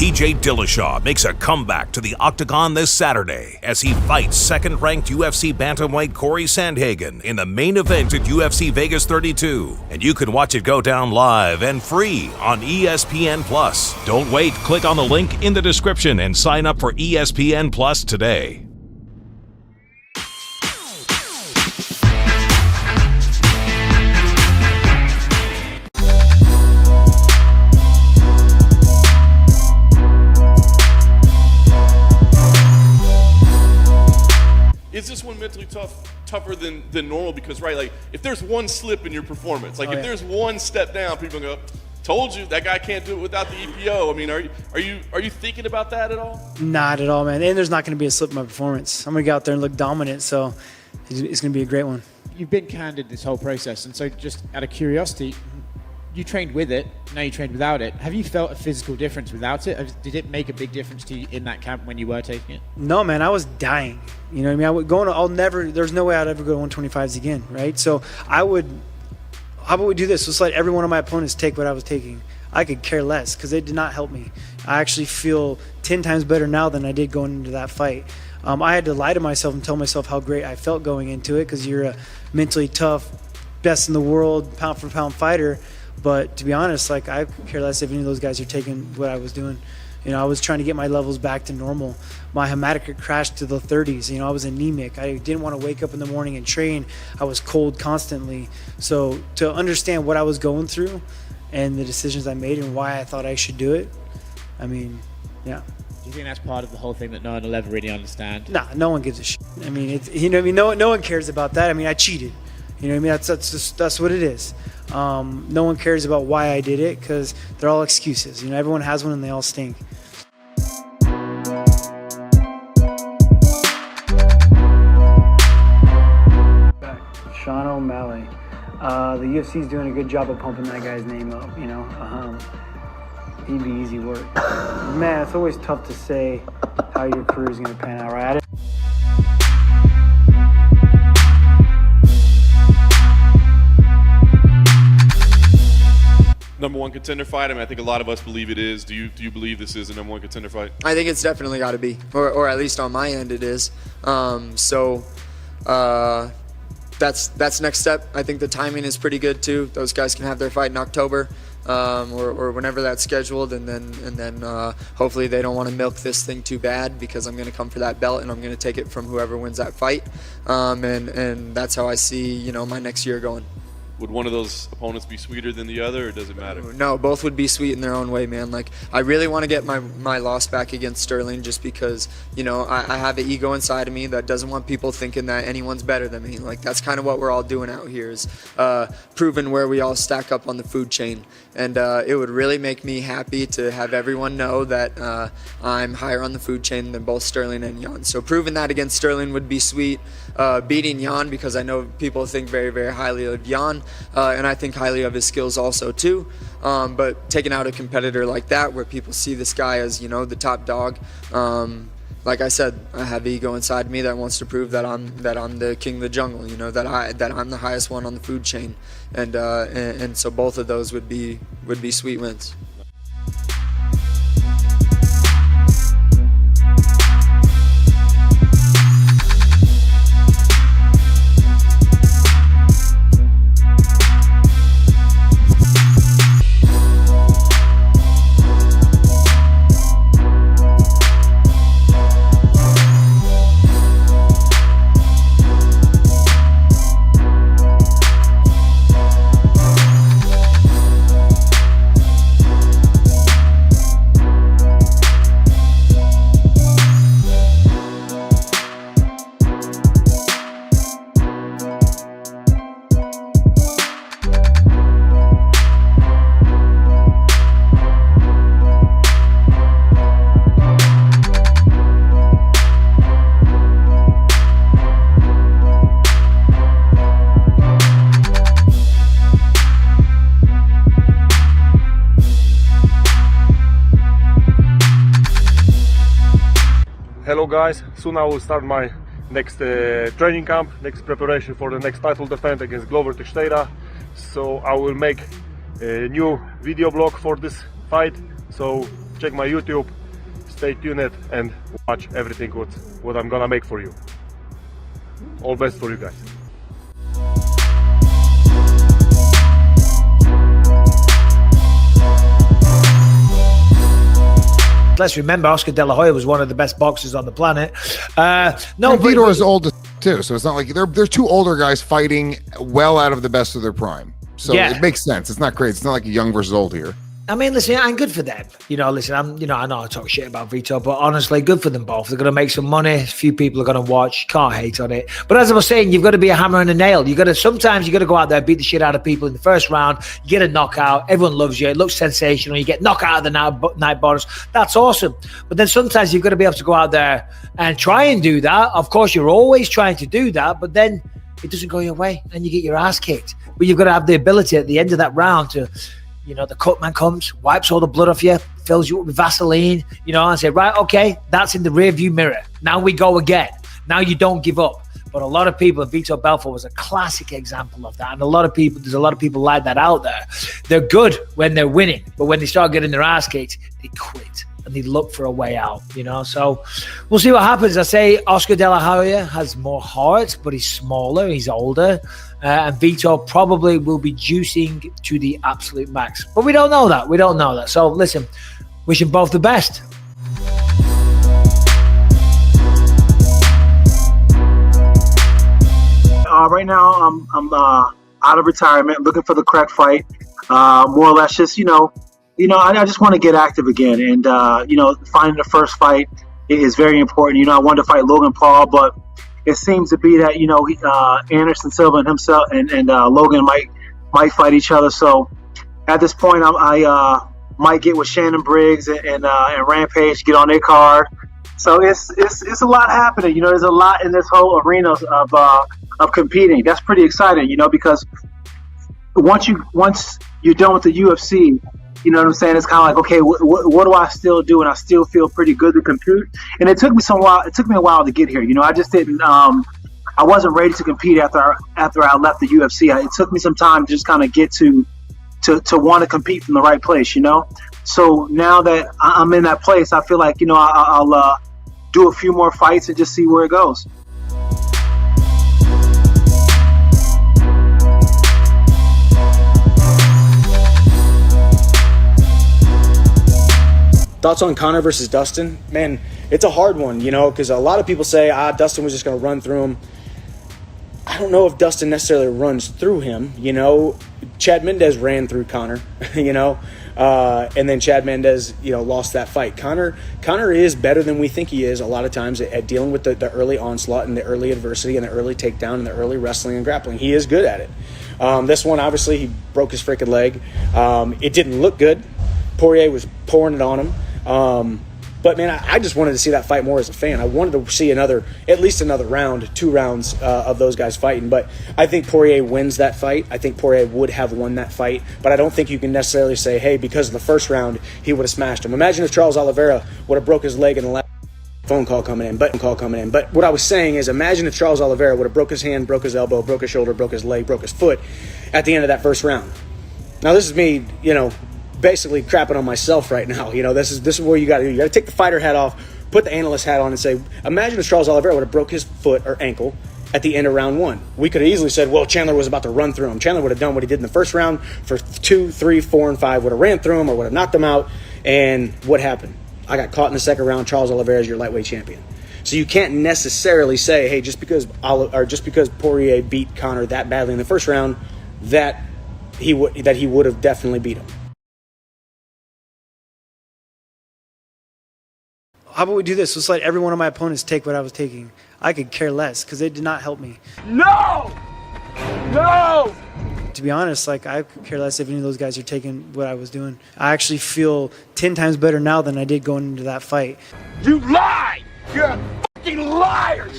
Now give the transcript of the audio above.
TJ Dillashaw makes a comeback to the octagon this Saturday as he fights second-ranked UFC bantamweight Cory Sandhagen in the main event at UFC Vegas 32. And you can watch it go down live and free on ESPN+. Don't wait, click on the link in the description and sign up for ESPN Plus today. Is this one mentally tougher than normal? Because, right, like, if there's one slip in your performance, like, if there's one step down, people go, told you, that guy can't do it without the EPO. I mean, are you thinking about that at all? Not at all, man. And there's not going to be a slip in my performance. I'm going to go out there and look dominant, so it's going to be a great one. You've been candid this whole process, and so just out of curiosity, you trained with it, now you trained without it. Have you felt a physical difference without it? Did it make a big difference to you in that camp when you were taking it? No, man, I was dying. You know what I mean? There's no way I'd ever go to 125s again, right? So how about we do this? Let's let every one of my opponents take what I was taking. I could care less because it did not help me. I actually feel 10 times better now than I did going into that fight. I had to lie to myself and tell myself how great I felt going into it because you're a mentally tough, best in the world, pound-for-pound fighter. But to be honest, like, I could care less if any of those guys are taking what I was doing. You know, I was trying to get my levels back to normal. My hematocrit crashed to the 30s. You know, I was anemic. I didn't want to wake up in the morning and train. I was cold constantly. So to understand what I was going through and the decisions I made and why I thought I should do it, I mean, yeah. Do you think that's part of the whole thing that no one will ever really understand? Nah, no one gives a shit. I mean, you know what I mean? No one cares about that. I mean, I cheated. You know what I mean? That's what it is. No one cares about why I did it because they're all excuses. You know, everyone has one and they all stink. Sean O'Malley. The UFC's doing a good job of pumping that guy's name up, you know. He'd be easy work. Man, it's always tough to say how your career is going to pan out, right? Number one contender fight? I mean, I think a lot of us believe it is. Do you believe this is a number one contender fight? I think it's definitely got to be, or at least on my end it is. That's next step. I think the timing is pretty good too. Those guys can have their fight in October, or whenever that's scheduled, and then hopefully they don't want to milk this thing too bad because I'm going to come for that belt and I'm going to take it from whoever wins that fight, and that's how I see, you know, my next year going. Would one of those opponents be sweeter than the other, or does it matter? No, both would be sweet in their own way, man. Like, I really want to get my loss back against Sterling just because, you know, I have an ego inside of me that doesn't want people thinking that anyone's better than me. Like, that's kind of what we're all doing out here is proving where we all stack up on the food chain. And it would really make me happy to have everyone know that I'm higher on the food chain than both Sterling and Jan. So proving that against Sterling would be sweet. Beating Jan, because I know people think very, very highly of Jan, and I think highly of his skills also too. But taking out a competitor like that, where people see this guy as, you know, the top dog, like I said, I have ego inside me that wants to prove that I'm the king of the jungle. You know, that I'm the highest one on the food chain, and so both of those would be sweet wins. Hello guys, soon I will start my next training camp, next preparation for the next title defense against Teixeira. So I will make a new video blog for this fight, so check my YouTube, stay tuned, and watch everything what I'm gonna make for you. All best for you guys. Let's remember, Oscar De La Hoya was one of the best boxers on the planet. Vitor is old too, so it's not like they're two older guys fighting well out of the best of their prime. So it makes sense. It's not crazy. It's not like young versus old here. I mean, listen, I'm good for them. Listen, I know I talk shit about Vitor, but honestly, good for them both. They're going to make some money. A few people are going to watch. Can't hate on it. But as I was saying, you've got to be a hammer and a nail. Sometimes you got to go out there, beat the shit out of people in the first round. You get a knockout. Everyone loves you. It looks sensational. You get knocked out of the night bonus. That's awesome. But then sometimes you've got to be able to go out there and try and do that. Of course, you're always trying to do that, but then it doesn't go your way and you get your ass kicked. But you've got to have the ability at the end of that round to, the cut man comes, wipes all the blood off you, fills you up with Vaseline, and say, right, okay, that's in the rear view mirror. Now we go again. Now you don't give up. But a lot of people, and Vitor Belfort was a classic example of that. And there's a lot of people like that out there. They're good when they're winning, but when they start getting their ass kicked, they quit and they look for a way out, So we'll see what happens. I say Oscar De La Hoya has more heart, but he's smaller, he's older. And Vitor probably will be juicing to the absolute max. But we don't know that. So listen, wishing both the best. Right now, I'm out of retirement, looking for the correct fight. More or less just, I just want to get active again. And, finding the first fight is very important. I wanted to fight Logan Paul, but it seems to be that, Anderson Silva and himself and Logan might fight each other. So at this point, I might get with Shannon Briggs and Rampage, get on their card. So it's a lot happening. There's a lot in this whole arena of competing. That's pretty exciting, because once you're done with the UFC, you know what I'm saying? It's kind of like, okay, what do I still do? And I still feel pretty good to compete. And it took me a while to get here. I just didn't. I wasn't ready to compete after I left the UFC. It took me some time to just kind of get to want to compete from the right place. So now that I'm in that place, I feel like I'll do a few more fights and just see where it goes. Thoughts on Conor versus Dustin? Man, it's a hard one, because a lot of people say, Dustin was just going to run through him. I don't know if Dustin necessarily runs through him, Chad Mendes ran through Conor, and then Chad Mendes, lost that fight. Conor is better than we think he is a lot of times at dealing with the early onslaught and the early adversity and the early takedown and the early wrestling and grappling. He is good at it. This one, obviously, he broke his freaking leg. It didn't look good. Poirier was pouring it on him. But man, I just wanted to see that fight more as a fan. I wanted to see at least another round, 2 rounds of those guys fighting. But I think Poirier wins that fight. I think Poirier would have won that fight. But I don't think you can necessarily say, hey, because of the first round, he would have smashed him. Imagine if Charles Oliveira would have broke his leg in the last phone call coming in. But what I was saying is, imagine if Charles Oliveira would have broke his hand, broke his elbow, broke his shoulder, broke his leg, broke his foot at the end of that first round. Now this is me, basically crapping on myself right now. This is where you got to take the fighter hat off, put the analyst hat on, and say, imagine if Charles Oliveira would have broke his foot or ankle at the end of round 1. We could have easily said, well, Chandler was about to run through him. Chandler would have done what he did in the first round for 2, 3, 4, and 5, would have ran through him or would have knocked him out. And what happened? I got caught in the second round. Charles Oliveira is your lightweight champion. So you can't necessarily say, hey, just because Poirier beat Conor that badly in the first round, that he would have definitely beat him. How about we do this? Let's let every one of my opponents take what I was taking. I could care less because it did not help me. No! To be honest, I could care less if any of those guys are taking what I was doing. I actually feel 10 times better now than I did going into that fight. You lied! You're a fucking liar!